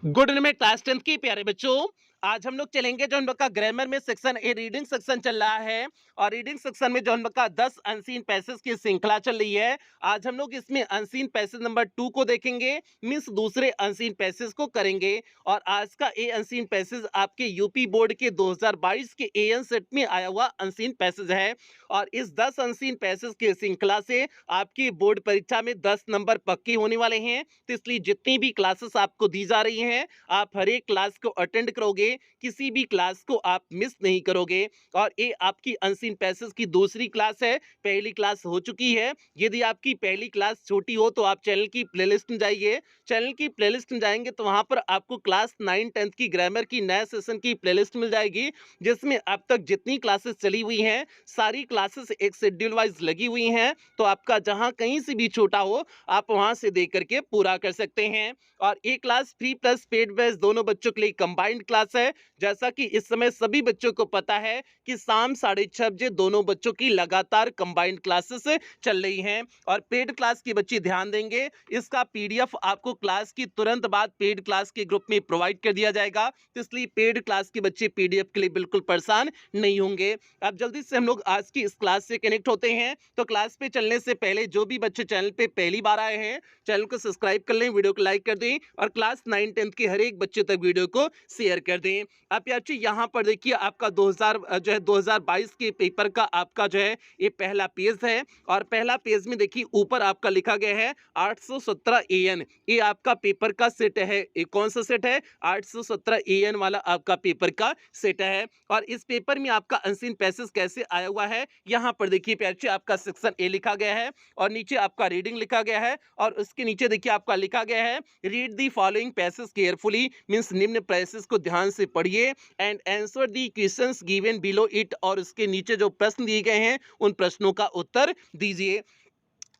Good evening में class 10th की प्यारे बच्चों। आज हम लोग चलेंगे जो हम लोग का ग्रामर में सेक्शन ए रीडिंग सेक्शन चल रहा है और रीडिंग सेक्शन में जो हम लोग का 10 अनसीन पैसेज की श्रृंखला चल रही है। आज हम लोग इसमें अनसीन पैसेज नंबर 2 को देखेंगे, मींस दूसरे अनसीन पैसेज को करेंगे। और आज का ए अनसीन पैसेज आपके यूपी बोर्ड के 2022 के एएन सेट में आया हुआ अनसीन पैसेज है। और इस 10 अनसीन पैसेज की श्रृंखला से आपकी बोर्ड परीक्षा में 10 नंबर पक्के होने वाले हैं। तो इसलिए जितनी भी क्लासेस आपको दी जा रही हैं, आप हर एक क्लास को अटेंड करोगे, किसी भी क्लास को आप मिस नहीं करोगे। और ये आपकी अनसीन पैसेज की दूसरी क्लास है, पहली क्लास हो चुकी है। यदि आपकी पहली क्लास छोटी हो तो आप चैनल की प्लेलिस्ट में जाइए। चैनल की प्लेलिस्ट में जाएंगे तो वहां पर आपको क्लास 9 10th की ग्रामर की नया सेशन की प्लेलिस्ट मिल जाएगी, जिसमें अब तक जितनी क्लासेस चली हुई हैं सारी क्लासेस एक शेड्यूल वाइज लगी हुई हैं। तो आपका जहां कहीं से भी छोटा हो आप वहां से देख करके पूरा कर सकते हैं। और ये class free plus paid batch दोनों बच्चों के लिए कंबाइंड क्लास है। जैसा कि इस समय सभी बच्चों को पता है कि शाम 6:30 बजे दोनों बच्चों की लगातार कंबाइंड क्लासेस चल रही हैं। और पेड क्लास के बच्चे ध्यान देंगे, इसका पीडीएफ आपको क्लास की तुरंत बाद पेड क्लास के ग्रुप में प्रोवाइड कर दिया जाएगा। तो इसलिए पेड क्लास के बच्चे पीडीएफ के लिए बिल्कुल परेशान नहीं होंगे। अब जल्दी से हम लोग आज की इस क्लास से कनेक्ट होते हैं। तो क्लास पे चलने से पहले जो भी बच्चे चैनल पे पहली बार आए हैं, चैनल को सब्सक्राइब कर लें, वीडियो को लाइक कर दें और क्लास 9 10th के हर एक बच्चे तक वीडियो को शेयर कर दें। अब याची यहाँ पर देखिए आपका 2022 के पेपर का आपका जो है ये पहला पेज है। और पहला पेज में देखिए ऊपर आपका लिखा गया है 817 एएन। ये आपका पेपर का सेट है। ये कौन सा सेट है? 817 एएन वाला आपका पेपर का सेट है। और इस पेपर में आपका अनसीन पैसेज कैसे आया हुआ है, यहाँ पर देखिए प्यारे आपका सेक्शन ए लिखा गया है और नीचे आपका रीडिंग लिखा गया है। और उसके नीचे देखिए आपका लिखा गया है read the following passage carefully, means निम्न पैसेज को ध्यान से पढ़िए and answer the questions given below it. और उसके नीचे जो प्रश्न दिए गए हैं उन प्रश्नों का उत्तर दीजिए।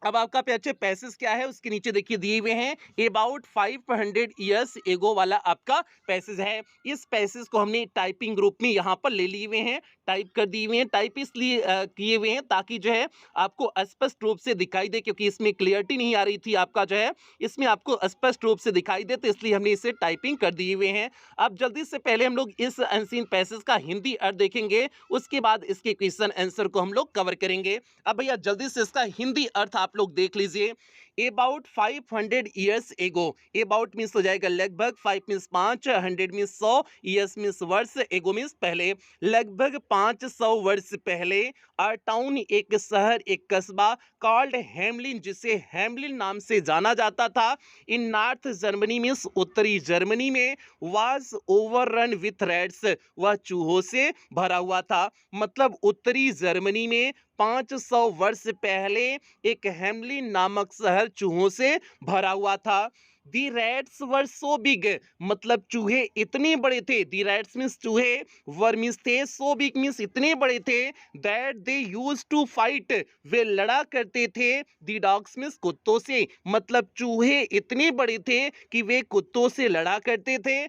अब आपका अच्छे पैसेज क्या है उसके नीचे देखिए दिए हुए हैं अबाउट 500 ईयर्स एगो वाला आपका पैसेज है। इस पैसेज को हमने टाइपिंग ग्रुप में यहाँ पर ले लिए हुए हैं, टाइप कर दिए हुए हैं। टाइप इसलिए किए हुए हैं ताकि जो है आपको स्पष्ट रूप से दिखाई दे, क्योंकि इसमें क्लियरिटी नहीं आ रही थी आपका जो है, इसमें आपको स्पष्ट रूप से दिखाई दे, तो इसलिए हमने इसे टाइपिंग कर दिए हुए हैं। अब जल्दी से पहले हम लोग इस अनसीन पैसेज का हिंदी अर्थ देखेंगे, उसके बाद इसके क्वेश्चन आंसर को हम लोग कवर करेंगे। अब भैया जल्दी से इसका हिंदी अर्थ आप लोग देख लीजिए। About 500 years ago, about means हो जाएगा लगभग, 5 मीन्स 5, 100 मीन्स 100, ईयर्स मीन्स वर्ष, एगो मीन्स पहले, लगभग 500 वर्ष पहले। अ टाउन एक शहर, एक कस्बा, कॉल्ड हेमलिन जिसे हेमलिन नाम से जाना जाता था, इन नॉर्थ जर्मनी मीन्स उत्तरी जर्मनी में, वाज ओवररन विथ रैट्स वह चूहों से भरा हुआ था। मतलब उत्तरी जर्मनी में 500 वर्ष पहले एक हेमलिन नामक शहर चूहों से भरा हुआ था। दी रैट्स वर सो बिग, मतलब चूहे इतने बड़े थे। दी रैट्स मीन्स चूहे, वर मीन्स थे, सो बिग मीन्स इतने बड़े थे, that they use to fight, वे लड़ा करते थे। दी डॉग्स मीन्स कुत्तों से, मतलब चूहे इतने बड़े थे कि वे कुत्तों से लड़ा करते थे।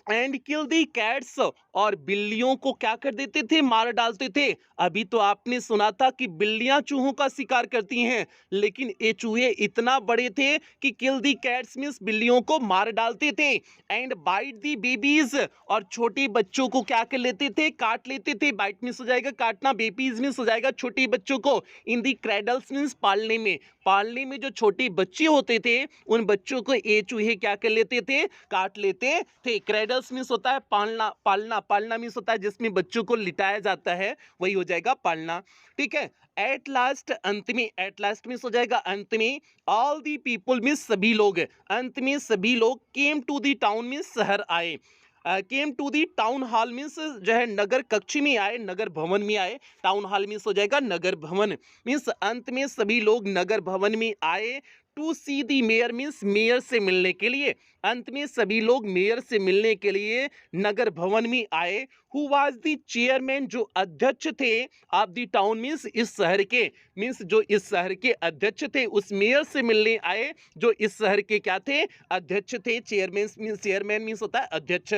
एंड किल दी कैट्स, और बिल्लियों को क्या कर देते थे? मार डालते थे। अभी तो आपने सुना था कि बिल्लियां चूहों का शिकार करती हैं, लेकिन ये चूहे इतना बड़े थे कि किल दी कैट्स मींस बिल्लियों को मार डालते थे। एंड बाइट दी बेबीज, और छोटे बच्चों को क्या कर लेते थे? काट लेते थे। बाइट मींस हो जाएगा काटना, बेबीज मींस हो जाएगा छोटे बच्चों को। इन दी क्रेडल्स मींस पालने में, पालने में जो छोटे बच्चे होते थे उन बच्चों को ये चूहे क्या कर लेते थे? काट लेते थे। क्रेडल्स मीन्स होता है पालना, पालना, पालना मीन्स होता है जिसमें बच्चों को लिटाया जाता है, वही हो जाएगा पालना। ठीक है। एट लास्ट, अंत में, एट लास्ट मीन्स हो जाएगा अंत में। ऑल दी पीपुल मीन्स सभी लोग, अंत में सभी लोग। Came to the town means शहर आए। Came to the town hall means जो है नगर कक्ष में आए, नगर भवन में आए। टाउन हॉल मीन्स हो जाएगा नगर भवन, मीन्स अंत में सभी लोग नगर भवन में आए। To see the mayor means mayor से मिलने के लिए, अंत में सभी लोग मेयर से मिलने के लिए नगर भवन में आए। हु वाज दी चेयरमैन, जो अध्यक्ष थे, ऑफ दी टाउन मीन्स इस शहर के, मीन्स जो इस शहर के अध्यक्ष थे उस मेयर से मिलने आए जो इस शहर के क्या थे? अध्यक्ष थे। चेयरमैन मीन्स, चेयरमैन मीन्स होता है अध्यक्ष।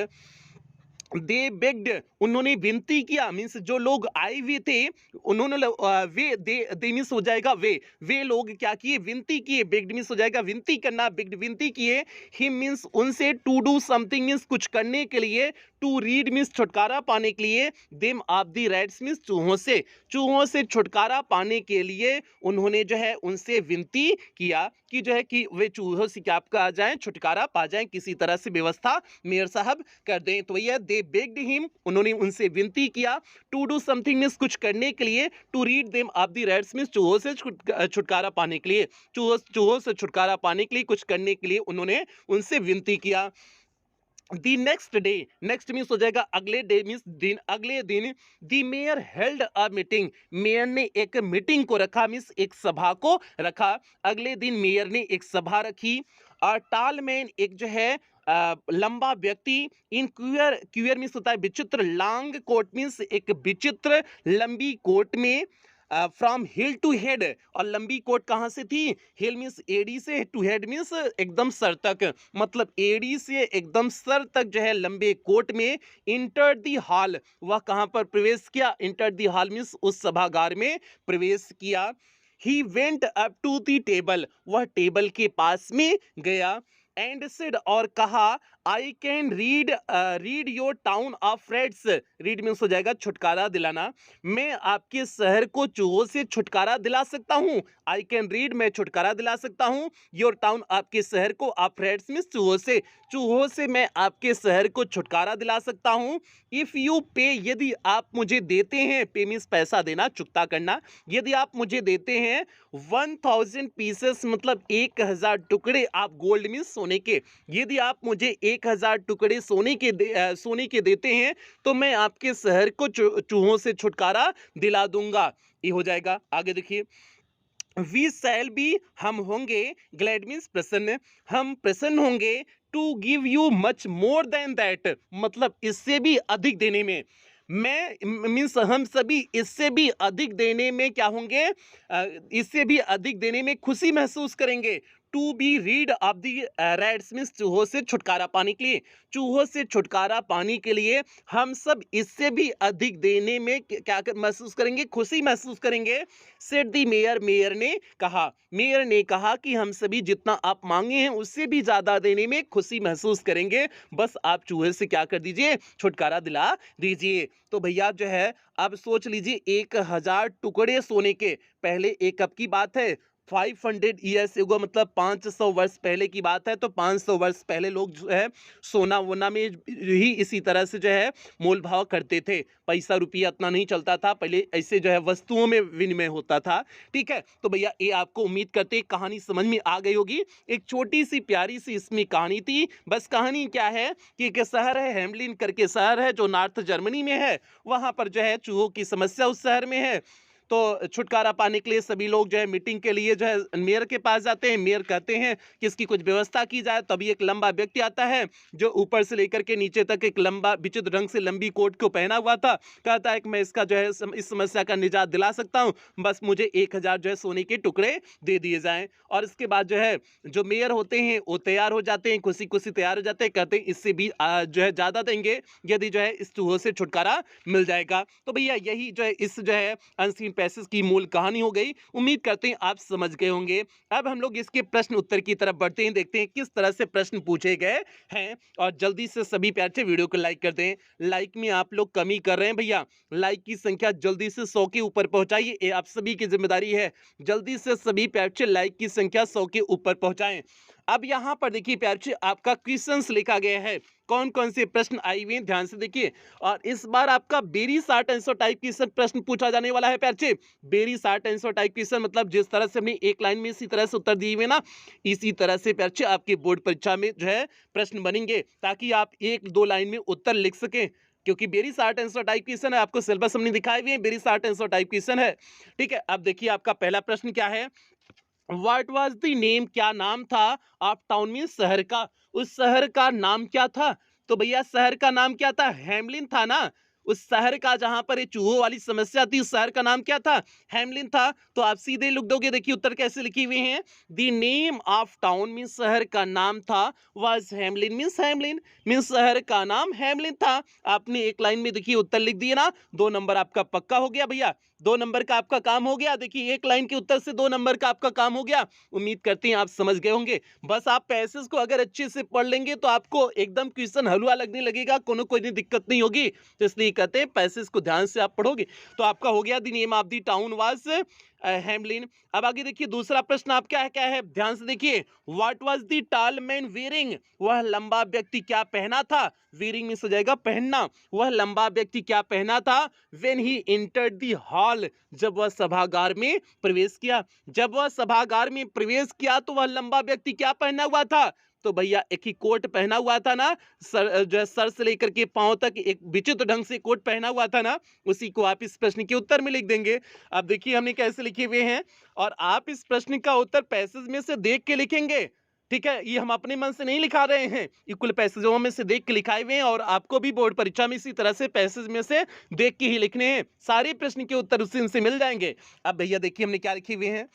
दे बेग्ड, उन्होंने विनती किया, मीन्स जो लोग आए हुए थे उन्होंने वे दे मीन्स हो जाएगा वे लोग क्या किए, विनती किए। बेग्ड मीन्स हो जाएगा विनती करना, बेग्ड विनती किए। ही मीन्स उनसे, टू डू समथिंग मीन्स कुछ करने के लिए, टू रीड मीन्स छुटकारा पाने के लिए, them of the rats means चूहों से छुटकारा पाने के लिए उन्होंने जो है उनसे विनती किया कि जो है कि वे चूहों से क्या आपका आ जाए, छुटकारा पा जाए, किसी तरह से व्यवस्था मेयर साहब कर दें। तो भैया दे बेग्ड हिम, उन्होंने उनसे विनती किया, टू डू समथिंग मीन्स कुछ करने के लिए, to rid them of the rats means चूहों से छुटकारा पाने के लिए, चूहों से छुटकारा पाने के लिए, कुछ करने के लिए उन्होंने उनसे विनती किया। The next day, next means हो जाएगा अगले डे मीन्स दिन, अगले दिन the mayor held a meeting, mayor ने एक मीटिंग को रखा, मीन्स एक सभा को रखा। अगले दिन मेयर ने एक सभा रखी। और टाल मैन, एक जो है लंबा व्यक्ति, इन क्यूयर मीन्स होता है विचित्र, लॉन्ग कोट मीन्स एक विचित्र लंबी कोट में, फ्रॉम हिल टू हेड, और लंबी कोट कहाँ से थी, हिल मीन्स एडी से, टू हेड मीन्स एकदम सर तक, मतलब एडी से एकदम सर तक जो है लंबे कोट में, इंटर दी हॉल, वह कहाँ पर प्रवेश किया, इंटर दी हॉल मीन्स उस सभागार में प्रवेश किया। He went up to the table, वह टेबल के पास में गया, एंड सेड, और कहा, I can rid your town of rats, rid means हो जाएगा छुटकारा दिलाना, मैं आपके शहर को चूहों से छुटकारा दिला सकता हूँ। आई कैन रीड, मैं छुटकारा दिला सकता हूँ, योर टाउन, आपके शहर को, ऑफ रेड्स मीन्स चूहों से मैं आपके शहर को छुटकारा दिला सकता हूँ। इफ यू पे, यदि आप मुझे देते हैं, पे मीन्स पैसा देना, चुकता करना, यदि आप मुझे देते हैं 1000 पीसेस, मतलब 1000 टुकड़े, आप गोल्ड मीन्स सोने के, यदि आप मुझे 1000 टुकड़े सोने के देते हैं तो मैं आपके शहर को चूहों से छुटकारा दिला दूंगा। ये हो जाएगा। आगे देखिए, वी शैल बी, हम होंगे, ग्लैड मीन्स प्रसन्न, हम प्रसन्न होंगे, to give you much more than that, मतलब इससे भी अधिक देने में, मैं मीन्स हम सभी इससे भी अधिक देने में क्या होंगे, इससे भी अधिक देने में खुशी महसूस करेंगे। To be rid of the rats means चूहों से छुटकारा पाने के लिए, चूहों से छुटकारा पाने के लिए हम सब इससे भी अधिक देने में क्या महसूस करेंगे, खुशी महसूस करेंगे। सेड दी मेयर, मेयर ने कहा कि हम सभी जितना आप मांगे हैं उससे भी ज्यादा देने में खुशी महसूस करेंगे, बस आप चूहे से क्या कर दीजिए, छुटकारा दिला दीजिए। तो भैया जो है अब सोच लीजिए 1000 टुकड़े सोने के, पहले एक कप की बात है, 500 ईयर्स एगो, मतलब 500 वर्ष पहले की बात है, तो 500 वर्ष पहले लोग जो है सोना वोना में ही इसी तरह से जो है मोल भाव करते थे, पैसा रुपया इतना नहीं चलता था पहले, ऐसे जो है वस्तुओं में विनिमय होता था। ठीक है, तो भैया ये आपको उम्मीद करते कहानी समझ में आ गई होगी। एक छोटी सी प्यारी सी इसमें कहानी थी। बस कहानी क्या है कि एक शहर है, हेमलिन करके शहर है जो नॉर्थ जर्मनी में है, वहां पर जो है चूहों की समस्या उस शहर में है। तो छुटकारा पाने के लिए सभी लोग जो है मीटिंग के लिए जो है मेयर के पास जाते हैं। मेयर कहते हैं कि इसकी कुछ व्यवस्था की जाए। तभी एक लंबा व्यक्ति आता है जो ऊपर से लेकर के नीचे तक एक लंबा विचित्र रंग से लंबी कोट को पहना हुआ था। कहता है कि मैं इसका जो है इस समस्या का निजात दिला सकता हूँ, बस मुझे 1000 जो है सोने के टुकड़े दे दिए जाएं। और इसके बाद जो है जो मेयर होते हैं वो तैयार हो जाते हैं, खुशी खुशी तैयार हो जाते हैं, कहते हैं इससे भी जो है ज्यादा देंगे यदि जो है इस चूहों से छुटकारा मिल जाएगा। तो भैया यही जो है इस जो है अनसीन पैसेज की मूल कहानी हो गई। उम्मीद करते हैं आप समझ गए होंगे। अब हम लोग इसके प्रश्न उत्तर की तरफ बढ़ते हैं, देखते हैं किस तरह से प्रश्न पूछे गए हैं। और जल्दी से सभी प्यार से वीडियो को लाइक कर दें। लाइक में आप लोग कमी कर रहे हैं भैया, लाइक की संख्या जल्दी से 100 के ऊपर पहुंचाइए, ये आप सभी की जिम्मेदारी है। जल्दी से सभी प्यार से लाइक की संख्या 100 के ऊपर पहुंचाएं। अब यहाँ पर देखिए प्यार से आपका क्वेश्चंस लिखा गया है, कौन कौन से प्रश्न आए हुए हैं ध्यान से देखिए। और इस बार आपका very short answer type question प्रश्न पूछा जाने वाला है प्यार से। Very short answer type question मतलब जिस तरह से हमने एक लाइन में इसी तरह से उत्तर दिए हुए ना, इसी तरह से प्यार से आपके बोर्ड परीक्षा में जो है प्रश्न बनेंगे, ताकि आप 1-2 लाइन में उत्तर लिख सकें। क्योंकि very short answer type question है, आपको सिलेबस हमने दिखाए हुए हैं, very short answer type question है। ठीक है, अब देखिए आपका पहला प्रश्न क्या है। व्हाट वाज द नेम, क्या नाम था ऑफ टाउन मीन शहर का, उस शहर का नाम क्या था। तो भैया शहर का नाम क्या था, हेमलिन था ना। उस शहर का जहां पर ये चूहों वाली समस्या थी, उस शहर का नाम क्या था? हेमलिन था। तो आप सीधे लिख दोगे, देखिए उत्तर कैसे लिखे हुए हैं, the name of town means शहर का नाम था, वाज हेमलिन मीन्स शहर का नाम हेमलिन था। आपने एक लाइन में देखिए उत्तर लिख दिए ना, 2 नंबर आपका पक्का हो गया भैया, 2 नंबर का आपका काम हो गया। देखिए एक लाइन के उत्तर से 2 नंबर का आपका काम हो गया। उम्मीद करते हैं आप समझ गए होंगे। बस आप पैसेज को अगर अच्छे से पढ़ लेंगे तो आपको एकदम क्वेश्चन हलवा लगने लगेगा, कोई दिक्कत नहीं होगी। तो इसलिए कहते हैं पैसेज को ध्यान से आप पढ़ोगे तो आपका हो गया the name of the town was Hamelin. अब आगे देखिए दूसरा प्रश्न आप क्या है, ध्यान से देखिए, what was the tall man wearing, वह लंबा व्यक्ति क्या पहना था? वेयरिंग में हो जाएगा पहनना। वह लंबा व्यक्ति क्या पहना था? When he entered the hall, जब वह सभागार में प्रवेश किया। जब वह सभागार में प्रवेश किया तो वह लंबा व्यक्ति क्या पहना हुआ था? तो भैया एक ही कोट पहना हुआ था ना, सर जो है सर से लेकर के पांव तक एक विचित्र ढंग से कोट पहना हुआ था ना, उसी को आप इस प्रश्न के उत्तर में लिख देंगे। अब देखिए हमने कैसे लिखे हुए हैं, और आप इस प्रश्न का उत्तर पैसेज में से देख के लिखेंगे। ठीक है, ये हम अपने मन से नहीं लिखा रहे हैं, इक्वल पैसेजों में से देख के लिखाए हुए हैं, और आपको भी बोर्ड परीक्षा में इसी तरह से पैसेज में से देख के ही लिखने हैं। सारे प्रश्न के उत्तर उससे इनसे मिल जाएंगे। अब भैया देखिए हमने क्या लिखे हुए हैं,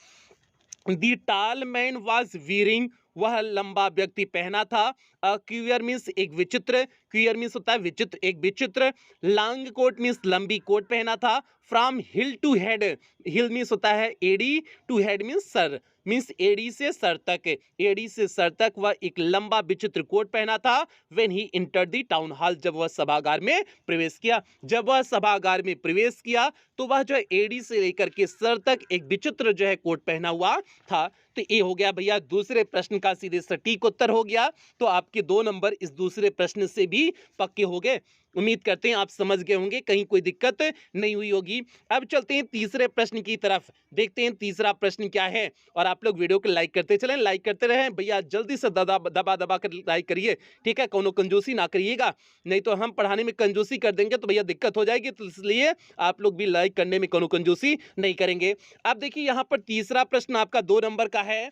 दी टाल मैन वाज वीरिंग, वह लंबा व्यक्ति पहना था। क्यूयर मीन्स एक विचित्र, क्यूयर मीन्स होता है विचित्र, एक विचित्र। लॉन्ग कोट मीन्स लंबी कोट पहना था। From heel to head, heel means होता है एडी, टू हेड मीन्स सर, मीन्स एडी से सर तक, एडी से सर तक वह एक लंबा विचित्र कोट पहना था। When he entered the town hall, जब वह सभागार में प्रवेश किया। जब वह सभागार में प्रवेश किया तो वह जो है एडी से लेकर के सर तक एक विचित्र जो है कोट पहना हुआ था। तो ये हो गया भैया दूसरे प्रश्न का सीधे सटीक उत्तर हो गया। तो आपके 2 नंबर इस दूसरे प्रश्न से भी पक्के हो गए। उम्मीद करते हैं आप समझ गए होंगे, कहीं कोई दिक्कत नहीं हुई होगी। अब चलते हैं तीसरे प्रश्न की तरफ, देखते हैं तीसरा प्रश्न क्या है। और आप लोग वीडियो को लाइक करते चलें, लाइक करते रहें भैया, जल्दी से दबा कर लाइक करिए। ठीक है, कोनो कंजूसी ना करिएगा, नहीं तो हम पढ़ाने में कंजूसी कर देंगे तो भैया दिक्कत हो जाएगी। तो इसलिए आप लोग भी लाइक करने में कोनो कंजूसी नहीं करेंगे। अब देखिए यहाँ पर तीसरा प्रश्न आपका 2 नंबर का है।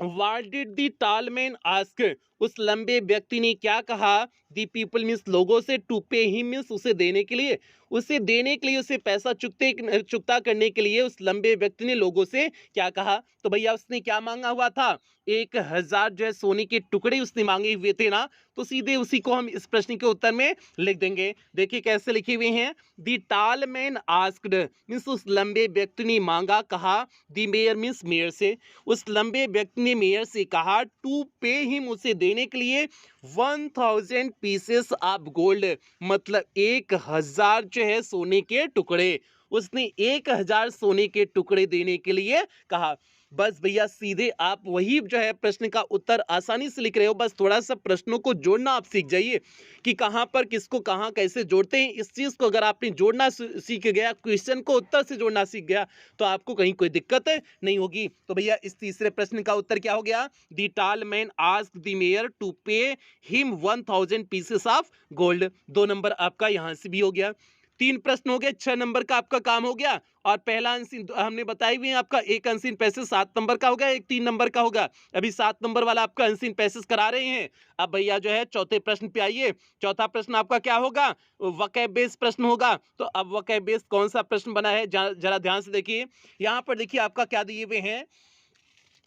What did the tall man ask? उस लंबे व्यक्ति ने क्या कहा? दी पीपल मीन्स लोगों से, टू पे हिम मीन्स उसे देने के लिए, उसे देने के लिए, उसे पैसा चुकता करने के लिए उस लंबे व्यक्ति ने लोगों से क्या कहा? तो भैया उसने क्या मांगा हुआ था? 1000 जो है सोने के टुकड़े उसने मांगे हुए थे ना, तो सीधे उसी को हम इस प्रश्न के उत्तर में लिख देंगे। देखिए कैसे लिखे हुए हैं, दी टाल मैन आस्क्ड मीन्स उस लंबे व्यक्ति ने मांगा, कहा। दी मेयर मीन्स मेयर से, उस लंबे व्यक्ति ने मेयर से कहा, टू पे हिम उसे देने के लिए 1000 पीसेस ऑफ गोल्ड, मतलब 1000 जो है सोने के टुकड़े, उसने 1000 सोने के टुकड़े देने के लिए कहा। बस भैया सीधे आप वही जो है प्रश्न का उत्तर आसानी से लिख रहे हो, बस थोड़ा सा प्रश्नों को जोड़ना आप सीख जाइए कि कहां पर किसको कहां कैसे जोड़ते हैं। इस चीज को अगर आपने जोड़ना सीख गया, क्वेश्चन को उत्तर से जोड़ना सीख गया, तो आपको कहीं कोई दिक्कत नहीं होगी। तो भैया इस तीसरे प्रश्न का उत्तर क्या हो गया? The tall man asked the mayor to pay him 1000 pieces of gold. 2 number आपका यहां से भी हो गया। 3 प्रश्न हो गए, 6 नंबर का आपका काम हो गया। और पहला अनसीन हमने बताई हुई है आपका, एक अनसीन पैसेज 7 नंबर का होगा, एक 3 नंबर का होगा। अभी 7 नंबर वाला आपका अनसीन पैसेज करा रहे हैं। अब भैया जो है चौथे प्रश्न पे आइए। चौथा प्रश्न आपका क्या होगा? वकैब बेस्ड प्रश्न होगा। तो अब वकैब बेस्ड कौन सा प्रश्न बना है जरा ध्यान से देखिए। यहाँ पर देखिए आपका क्या दिए हुए हैं,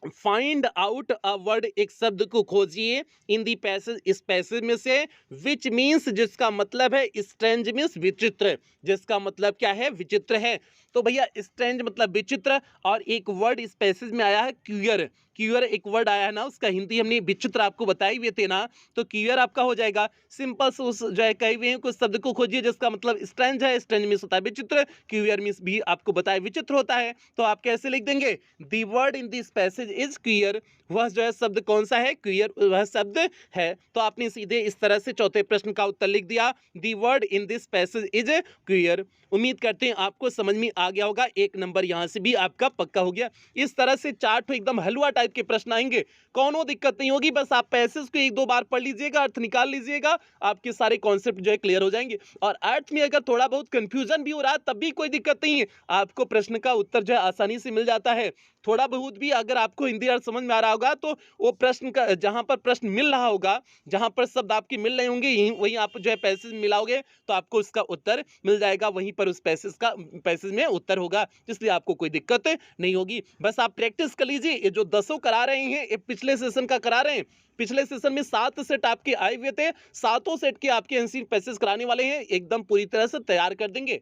फाइंड आउट अ वर्ड, एक शब्द को खोजिए इन दी पैसेज, इस पैसेज में से, विच मीन्स जिसका मतलब है स्ट्रेंज मीन्स विचित्र, जिसका मतलब क्या है? विचित्र है। तो भैया स्ट्रेंज मतलब विचित्र, और एक वर्ड इस पैसेज में आया है क्यूयर, क्यूयर एक वर्ड आया है ना, उसका हिंदी हमने विचित्र आपको बताए हुए थे ना, तो क्यूयर आपका हो जाएगा। सिंपल से उस जो है कहे हुए हैं कुछ शब्द को खोजिए जिसका मतलब स्ट्रेंज है, स्ट्रेंज मीन्स होता है विचित्र, क्यूयर मीन्स भी आपको बताए विचित्र होता है। तो आप कैसे लिख देंगे? The word in this passage is queer, वह जो है शब्द कौन सा है? क्यूयर वह शब्द है। तो आपने सीधे इस तरह से चौथे प्रश्न का उत्तर लिख दिया, the word in this passage is queer. उम्मीद करते हैं आपको समझ में आ गया होगा, 1 नंबर यहाँ से भी आपका पक्का हो गया। इस तरह से 4 ठो एकदम हलवा टाइप के प्रश्न आएंगे, कोनो दिक्कत नहीं होगी, बस आप पैसेज को 1-2 बार पढ़ लीजिएगा, अर्थ निकाल लीजिएगा, आपके सारे कॉन्सेप्ट जो है क्लियर हो जाएंगे। और अर्थ में अगर थोड़ा बहुत कंफ्यूजन भी हो रहा है तब भी कोई दिक्कत नहीं है, आपको प्रश्न का उत्तर जो है आसानी से मिल जाता है। थोड़ा बहुत भी अगर आपको हिंदी अर्थ समझ में आ रहा होगा तो वो प्रश्न का जहां पर प्रश्न मिल रहा होगा, जहां पर शब्द आपके मिल रहे होंगे, यहीं वहीं आप जो है पैसेज मिलाओगे तो आपको उसका उत्तर मिल जाएगा, वहीं पर उस पैसेज में उत्तर होगा, इसलिए आपको कोई दिक्कत नहीं होगी। बस आप प्रैक्टिस कर लीजिए। ये जो 10 करा रहे हैं ये पिछले सेशन का करा रहे हैं, पिछले सेशन में 7 सेट आपके आए हुए थे, 7 सेट के आपके एनसीईआरटी पैसेज कराने वाले हैं, एकदम पूरी तरह से तैयार कर देंगे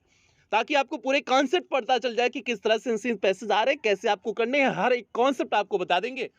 ताकि आपको पूरे कॉन्सेप्ट पता चल जाए कि किस तरह से एनसीईआरटी पैसेज आ रहे हैं, कैसे आपको करने हैं, हर एक कॉन्सेप्ट आपको बता देंगे।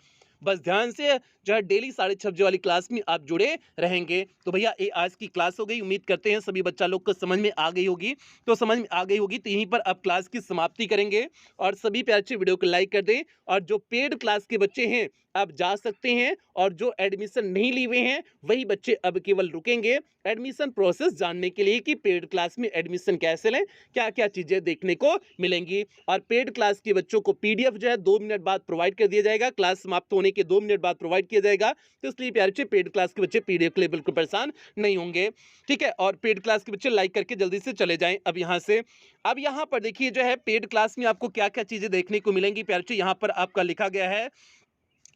बस ध्यान से जो है डेली 6:30 बजे वाली क्लास में आप जुड़े रहेंगे। तो भैया ये आज की क्लास हो गई, उम्मीद करते हैं सभी बच्चा लोग को समझ में आ गई होगी। तो समझ में आ गई होगी तो यहीं पर अब क्लास की समाप्ति करेंगे और सभी प्यारे अच्छे वीडियो को लाइक कर दें। और जो पेड क्लास के बच्चे हैं अब जा सकते हैं, और जो एडमिशन नहीं लिए हुए हैं वही बच्चे अब केवल रुकेंगे एडमिशन प्रोसेस जानने के लिए कि पेड क्लास में एडमिशन कैसे लें, क्या क्या चीजें देखने को मिलेंगी। और पेड क्लास के बच्चों को पीडीएफ जो है 2 मिनट बाद प्रोवाइड कर दिया जाएगा, क्लास समाप्त होने के 2 मिनट बाद प्रोवाइड किया जाएगा। तो इसलिए प्यारे बच्चे पेड क्लास के बच्चे पीडीएफ के लिए बिल्कुल परेशान नहीं होंगे, ठीक है। और पेड क्लास के बच्चे लाइक करके जल्दी से चले जाएं अब यहाँ से। अब यहाँ पर देखिए जो है पेड क्लास में आपको क्या क्या चीजें देखने को मिलेंगी प्यारे बच्चे, यहाँ पर आपका लिखा गया है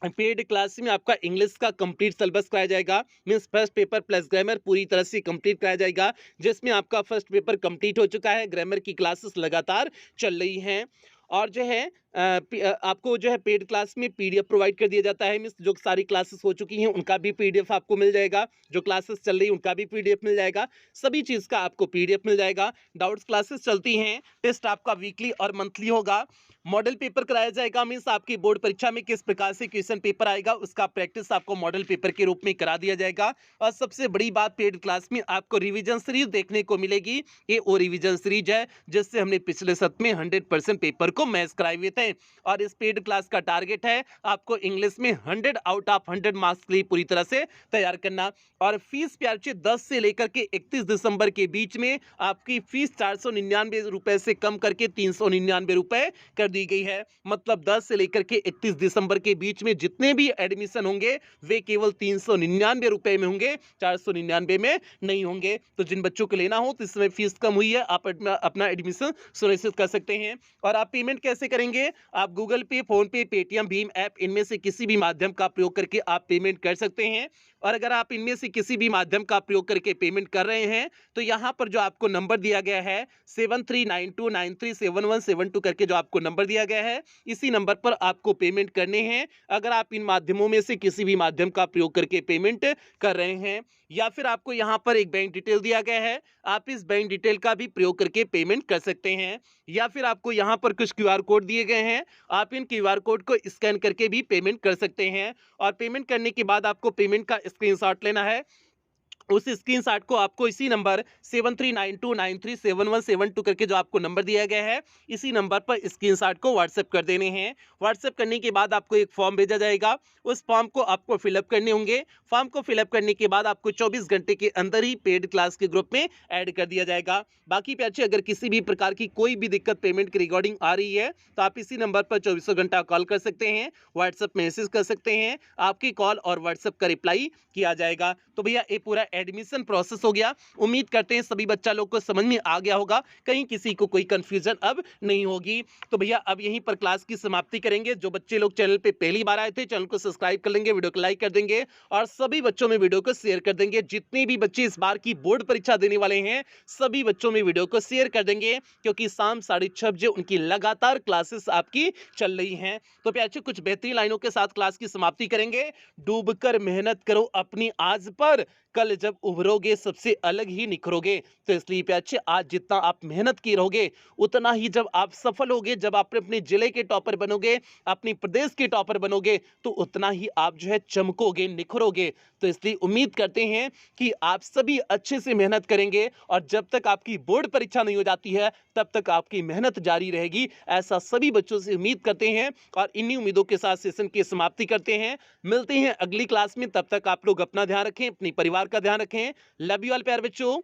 पेड क्लास में आपका इंग्लिश का कंप्लीट सिलेबस कराया जाएगा, means first paper plus grammar पूरी तरह से कंप्लीट कराया जाएगा, जिसमें आपका फर्स्ट पेपर कंप्लीट हो चुका है, ग्रामर की क्लासेस लगातार चल रही हैं। और जो है आपको जो है पेड क्लास में पीडीएफ प्रोवाइड कर दिया जाता है, मींस जो सारी क्लासेस हो चुकी हैं उनका भी पीडीएफ आपको मिल जाएगा, जो क्लासेस चल रही है उनका भी पीडीएफ मिल जाएगा, सभी चीज़ का आपको पीडीएफ मिल जाएगा। डाउट्स क्लासेस चलती हैं, टेस्ट आपका वीकली और मंथली होगा, मॉडल पेपर कराया जाएगा, मींस आपकी बोर्ड परीक्षा में किस प्रकार से क्वेश्चन पेपर आएगा उसका प्रैक्टिस आपको मॉडल पेपर के रूप में करा दिया जाएगा। और सबसे बड़ी बात पेड क्लास में आपको रिवीजन सीरीज देखने को मिलेगी, ये वो रिवीजन सीरीज है जिससे हमने पिछले सत्र में 100% पेपर को मैच कराए हुए थे। और इस पेड क्लास का टारगेट है आपको इंग्लिश में 100 आउट ऑफ 100 मार्क्स के लिए पूरी तरह से तैयार करना। और फीस प्यार 10 से लेकर के 31 दिसंबर के बीच में आपकी फीस 499 रुपए से कम करके 399 रुपए कर दी गई है। मतलब 10 से लेकर के 31 दिसंबर के बीच में जितने भी एडमिशन होंगे वे केवल 399 रुपए में होंगे, 499 में नहीं होंगे। तो जिन बच्चों को लेना हो तो इस समय फीस कम हुई है, आप अपना एडमिशन सुनिश्चित कर सकते हैं। और आप पेमेंट कैसे करेंगे, आप गूगल पे, फोन पे, पेटीएम, भीम ऐप इनमें से किसी भी माध्यम का प्रयोग करके आप पेमेंट कर सकते हैं। और अगर आप इनमें से किसी भी माध्यम का प्रयोग करके पेमेंट कर रहे हैं तो यहाँ पर जो आपको नंबर दिया गया है 7392937172 करके जो आपको नंबर दिया गया है, इसी नंबर पर आपको पेमेंट करने हैं। अगर आप इन माध्यमों में से किसी भी माध्यम का प्रयोग करके पेमेंट कर रहे हैं, या फिर आपको यहाँ पर एक बैंक डिटेल दिया गया है, आप इस बैंक डिटेल का भी प्रयोग करके पेमेंट कर सकते हैं। या फिर आपको यहाँ पर कुछ क्यूआर कोड दिए गए हैं, आप इन क्यूआर कोड को स्कैन करके भी पेमेंट कर सकते हैं। और पेमेंट करने के बाद आपको पेमेंट का स्क्रीनशॉट लेना है, उस स्क्रीनशॉट को आपको इसी नंबर 7392937172 करके जो आपको नंबर दिया गया है, इसी नंबर पर स्क्रीनशॉट को व्हाट्सएप कर देने हैं। व्हाट्सएप करने के बाद आपको एक फॉर्म भेजा जाएगा, उस फॉर्म को आपको फिलअप करने होंगे। फॉर्म को फिलअप करने के बाद आपको 24 घंटे के अंदर ही पेड क्लास के ग्रुप में ऐड कर दिया जाएगा। बाकी प्यारे अगर किसी भी प्रकार की कोई भी दिक्कत पेमेंट के रिगार्डिंग आ रही है तो आप इसी नंबर पर 24 घंटा कॉल कर सकते हैं, व्हाट्सएप मैसेज कर सकते हैं, आपकी कॉल और व्हाट्सएप का रिप्लाई किया जाएगा। तो भैया ये पूरा एडमिशन प्रोसेस हो गया, उम्मीद करते हैं सभी बच्चा लोग को समझ में आ गया होगा, कहीं किसी को कोई कंफ्यूजन अब नहीं होगी। तो भैया अब यहीं पर क्लास की समाप्ति करेंगे। जो बच्चे लोग चैनल पे पहली बार आए थे चैनल को सब्सक्राइब कर लेंगे, वीडियो को लाइक कर देंगे और सभी बच्चों में वीडियो को शेयर कर देंगे। जितने भी बच्चे इस बार की बोर्ड परीक्षा देने वाले हैं सभी बच्चों में वीडियो को शेयर कर देंगे, क्योंकि शाम 6:30 बजे उनकी लगातार क्लासेस आपकी चल रही हैं। तो प्यारे कुछ बेहतरीन लाइनों के साथ क्लास की समाप्ति करेंगे। डूबकर मेहनत करो अपनी आज पर, कल जब उभरोगे सबसे अलग ही निखरोगे। तो इसलिए प्यारे आज जितना आप मेहनत की रहोगे उतना ही जब आप सफल होगे, जब आप अपने जिले के टॉपर बनोगे, अपने प्रदेश के टॉपर बनोगे, तो उतना ही आप जो है चमकोगे, निखरोगे। तो इसलिए उम्मीद करते हैं कि आप सभी अच्छे से मेहनत करेंगे और जब तक आपकी बोर्ड परीक्षा नहीं हो जाती है तब तक आपकी मेहनत जारी रहेगी, ऐसा सभी बच्चों से उम्मीद करते हैं। और इन्हीं उम्मीदों के साथ सेशन की समाप्ति करते हैं। मिलते हैं अगली क्लास में, तब तक आप लोग अपना ध्यान रखें, अपने परिवार का ध्यान रखें। लव यू ऑल प्यारे बच्चों।